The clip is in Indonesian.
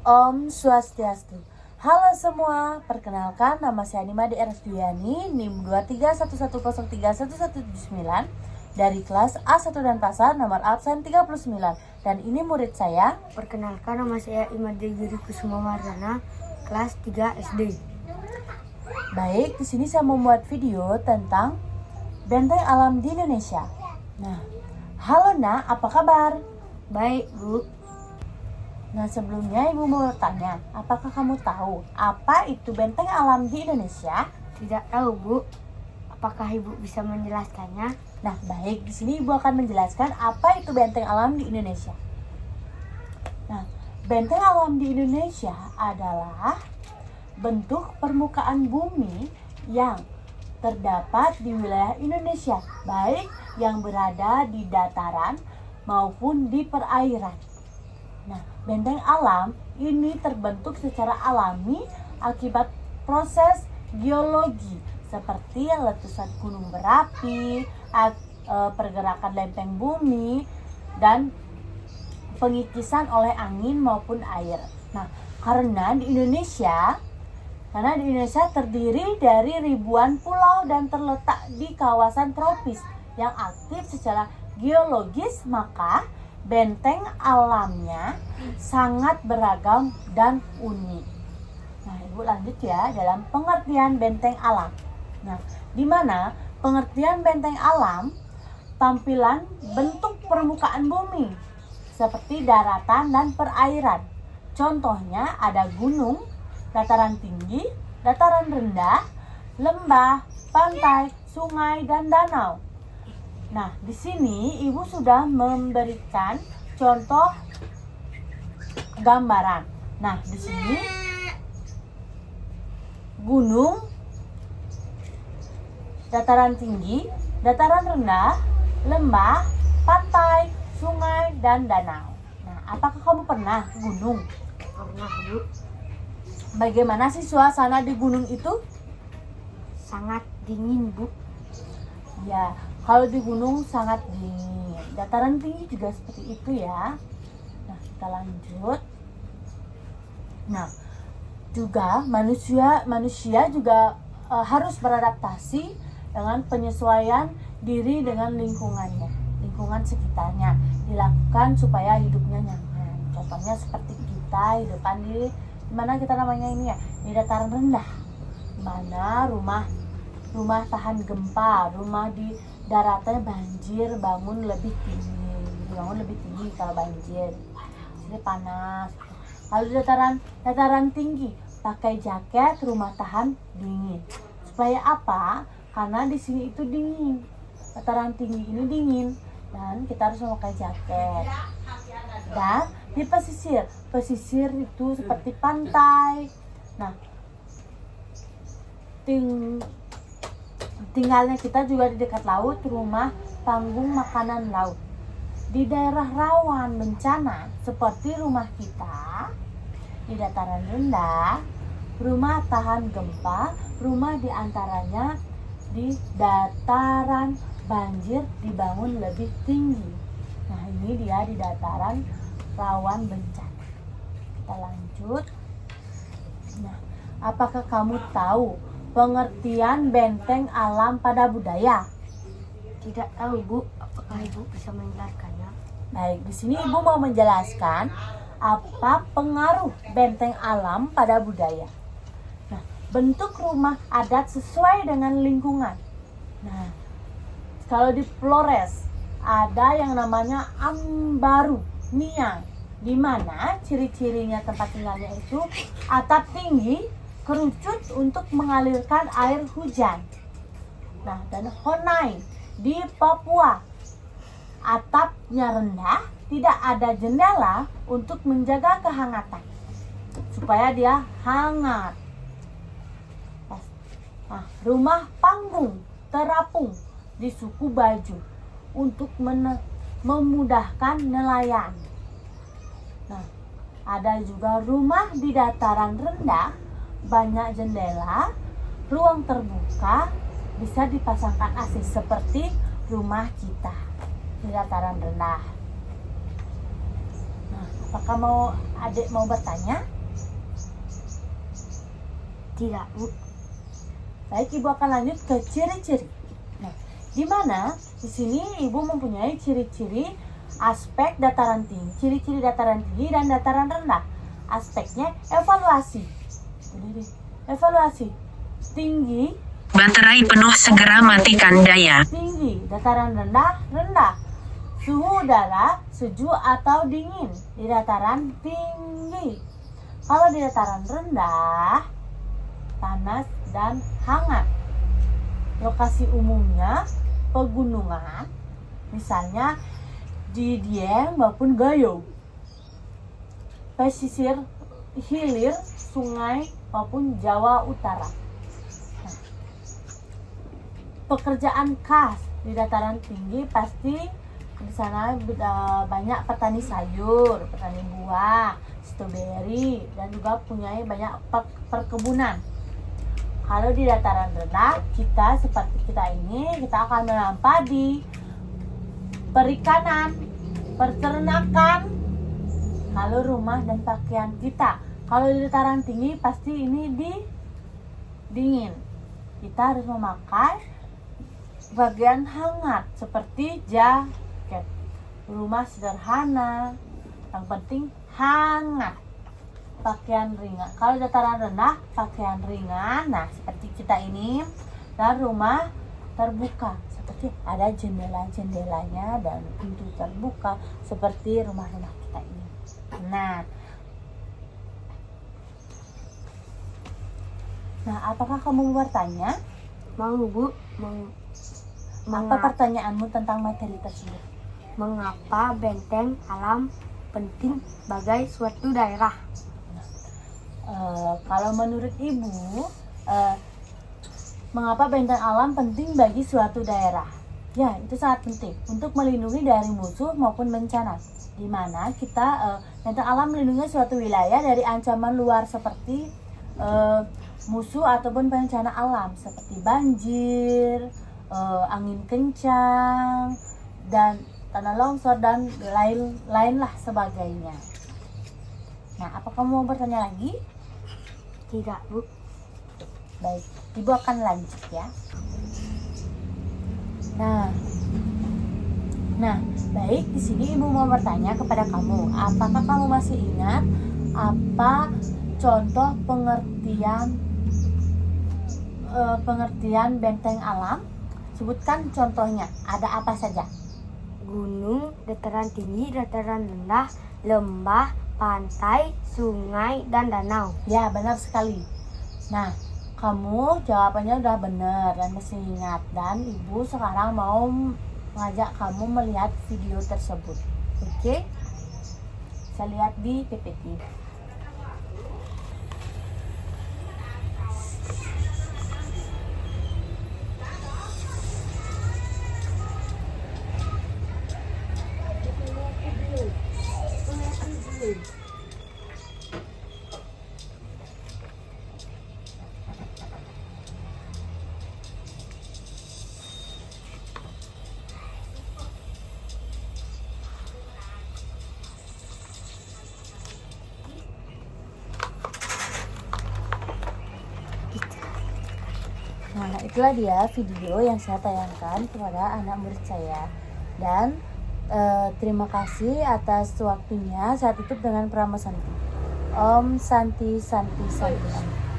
Om Swastiastu. Halo semua, perkenalkan nama saya Nimade Erasduyani, NIM 2311031179 dari kelas A1 dan Pasar, nomor absen 39. Dan ini murid saya. Perkenalkan, nama saya Imade Yuri Kusumawardana, kelas 3 SD. Baik, di sini saya membuat video tentang benteng alam di Indonesia. Nah, halo Nak, apa kabar? Baik, Bu. Nah, sebelumnya Ibu mau bertanya, apakah kamu tahu apa itu benteng alam di Indonesia? Tidak tahu, Bu. Apakah Ibu bisa menjelaskannya? Nah, baik, di sini Ibu akan menjelaskan apa itu benteng alam di Indonesia. Nah, benteng alam di Indonesia adalah bentuk permukaan bumi yang terdapat di wilayah Indonesia, baik yang berada di dataran maupun di perairan. Nah, benteng alam ini terbentuk secara alami akibat proses geologi seperti letusan gunung berapi, pergerakan lempeng bumi, dan pengikisan oleh angin maupun air. Nah, karena di Indonesia terdiri dari ribuan pulau dan terletak di kawasan tropis yang aktif secara geologis, maka benteng alamnya sangat beragam dan unik. Nah, Ibu lanjut ya dalam pengertian benteng alam. Nah, di mana pengertian benteng alam tampilan bentuk permukaan bumi seperti daratan dan perairan. Contohnya ada gunung, dataran tinggi, dataran rendah, lembah, pantai, sungai, dan danau. Nah, di sini Ibu sudah memberikan contoh gambaran. Nah, di sini gunung, dataran tinggi, dataran rendah, lembah, pantai, sungai, dan danau. Nah, apakah kamu pernah ke gunung? Pernah, Bu. Bagaimana sih suasana di gunung itu? Sangat dingin, Bu. Ya, kalau di gunung sangat dingin. Dataran tinggi juga seperti itu ya. Nah, kita lanjut. Nah, juga manusia juga harus beradaptasi dengan penyesuaian diri dengan lingkungan sekitarnya, dilakukan supaya hidupnya nyaman. Contohnya seperti kita hidupan di mana kita namanya ini ya, di dataran rendah, mana rumah tahan gempa, rumah di daratan banjir bangun lebih tinggi kalau banjir, jadi panas. Kalau di dataran tinggi pakai jaket, rumah tahan dingin. Supaya apa? Karena di sini itu dingin, dataran tinggi ini dingin dan kita harus memakai jaket. Dan di pesisir itu seperti pantai. Nah, tinggalnya kita juga di dekat laut, rumah panggung makanan laut. Di daerah rawan bencana seperti rumah kita di dataran rendah, rumah tahan gempa, rumah diantaranya di dataran banjir dibangun lebih tinggi. Nah, ini dia di dataran rawan bencana. Kita lanjut. Nah, apakah kamu tahu pengertian benteng alam pada budaya? Tidak tahu, Bu. Apakah Ibu bisa menjelaskannya? Baik, di sini Ibu mau menjelaskan apa pengaruh benteng alam pada budaya. Nah, bentuk rumah adat sesuai dengan lingkungan. Nah, kalau di Flores ada yang namanya Ambaru Niang, di mana ciri-cirinya tempat tinggalnya itu atap tinggi, kerucut untuk mengalirkan air hujan. Nah, dan Honai di Papua, atapnya rendah, tidak ada jendela untuk menjaga kehangatan supaya dia hangat. Nah, rumah panggung terapung di suku Baju untuk memudahkan nelayan. Nah, ada juga rumah di dataran rendah, banyak jendela, ruang terbuka, bisa dipasangkan AC seperti rumah kita di dataran rendah. Nah, Apakah adik mau bertanya? Tidak, Bu. Baik, ibu akan lanjut ke ciri-ciri. Nah, di mana di sini ibu mempunyai ciri-ciri aspek dataran tinggi, ciri-ciri dataran tinggi dan dataran rendah. Aspeknya evaluasi. Jadi, evaluasi tinggi, Baterai penuh, segera matikan daya. tinggi, dataran rendah, rendah. Suhu udara sejuk atau dingin di dataran tinggi. Kalau di dataran rendah, panas dan hangat. Lokasi umumnya pegunungan, misalnya di Dieng maupun Gayo. Pesisir hilir sungai maupun Jawa Utara. Nah, pekerjaan khas di dataran tinggi pasti di sana banyak petani sayur, petani buah, stroberi, dan juga punya banyak perkebunan. Kalau di dataran rendah, kita seperti kita ini, kita akan menanam padi, perikanan, peternakan, kalau rumah dan pakaian kita. Kalau di dataran tinggi pasti ini dingin. Kita harus memakai bagian hangat seperti jaket. Rumah sederhana, yang penting hangat. Pakaian ringan. Kalau dataran rendah, pakaian ringan. Nah, seperti kita ini, dan rumah terbuka. Seperti ada jendela-jendelanya dan pintu terbuka seperti rumah-rumah kita ini. Nah, apakah kamu bertanya? Mau, Bu. Apa pertanyaanmu tentang materi tersebut? Mengapa benteng alam penting bagi suatu daerah? Kalau menurut ibu, mengapa benteng alam penting bagi suatu daerah? Ya, itu sangat penting untuk melindungi dari musuh maupun bencana. Di mana kita benteng alam melindungi suatu wilayah dari ancaman luar seperti musuh ataupun bencana alam seperti banjir, angin kencang, dan tanah longsor dan lain-lah sebagainya. Nah, apa kamu mau bertanya lagi? Tidak, Bu. Baik, ibu akan lanjut ya. Nah, baik, di sini ibu mau bertanya kepada kamu, apakah kamu masih ingat apa contoh pengertian benteng alam? Sebutkan contohnya. Ada apa saja? Gunung, dataran tinggi, dataran rendah, lembah, pantai, sungai, dan danau. Ya, benar sekali. Nah, kamu jawabannya udah benar dan masih ingat. Dan ibu sekarang mau mengajak kamu melihat video tersebut. Oke? Bisa lihat di PPT. Nah, itulah dia video yang saya tayangkan kepada anak murid saya. Dan terima kasih atas waktunya. Saya tutup dengan Prama Santi. Om Santi Santi Santi Om.